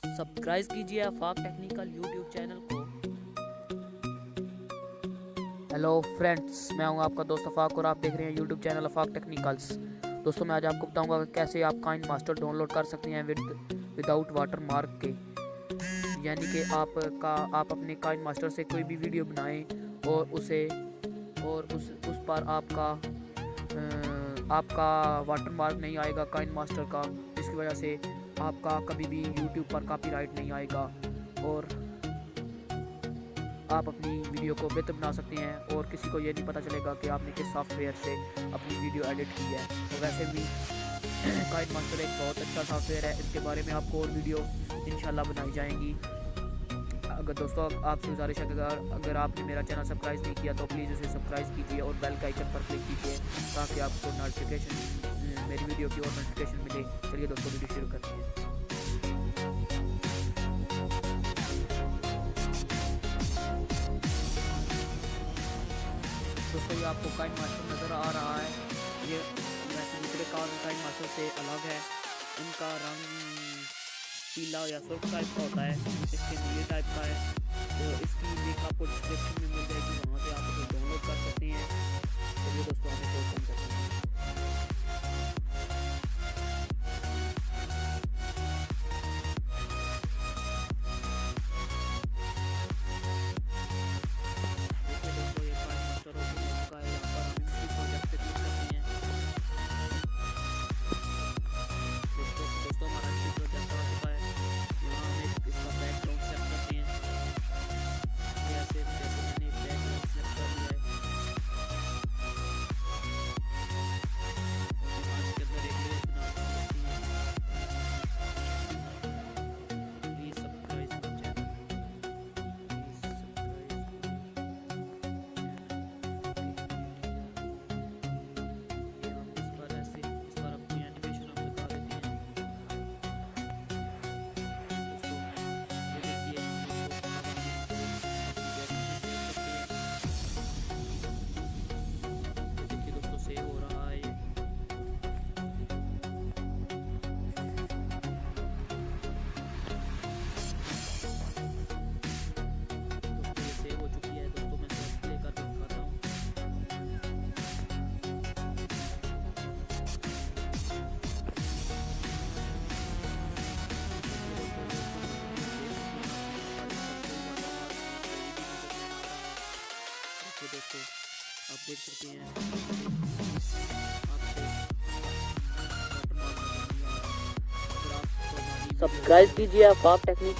Subscribe कीजिए आफाक technical YouTube channel को। Hello friends, मैं हूं आपका दोस्त आफाक और आप देख रहे हैं यूट्यूब चैनल आफाक टेक्निकल्स। दोस्तों, मैं आज आपको बताऊंगा कि कैसे आप काइन मास्टर डाउनलोड कर सकते हैं विदाउट वाटर मार्क के। यानी कि आप अपने काइन मास्टर से कोई भी वीडियो बनाएं और उस पर आपका वाटर मार्क नहीं आएगा काइन मास्टर का, जिसकी वजह से आपका कभी भी यूट्यूब पर कॉपीराइट नहीं आएगा और आप अपनी वीडियो को बेहतर बना सकते हैं और किसी को ये नहीं पता चलेगा कि आपने किस सॉफ्टवेयर से अपनी वीडियो एडिट की है। तो वैसे भी काइन मास्टर एक बहुत अच्छा सॉफ्टवेयर है, इसके बारे में आपको और वीडियो इंशाल्लाह बनाई जाएंगी। अगर दोस्तों आपसे गुजारिश है कि अगर आपने मेरा चैनल सब्सक्राइब नहीं किया तो प्लीज़ उसे सब्सक्राइब कीजिए और बेल का आइकन पर क्लिक कीजिए ताकि आपको नोटिफिकेशन मेरी वीडियो की और नोटिफिकेशन मिले। चलिए दोस्तों, वीडियो शुरू करते हैं। दोस्तों, ये आपको काइन मास्टर नज़र आ रहा है। ये वैसे दूसरे काइन मास्टर से अलग है। इनका रंग पीला या सुर्ख टाइप का होता है, इसके नीले टाइप का है। तो इसकी लिंक आपको डिस्क्रिप्शन में मिल जाएगी, वहाँ से आप इसे डाउनलोड कर सकते हैं। चलिए दोस्तों, हमें कोड कम करते हैं। दोस्तों, आप देख सकते हैं सब्सक्राइब कीजिए आफाक टेक्निक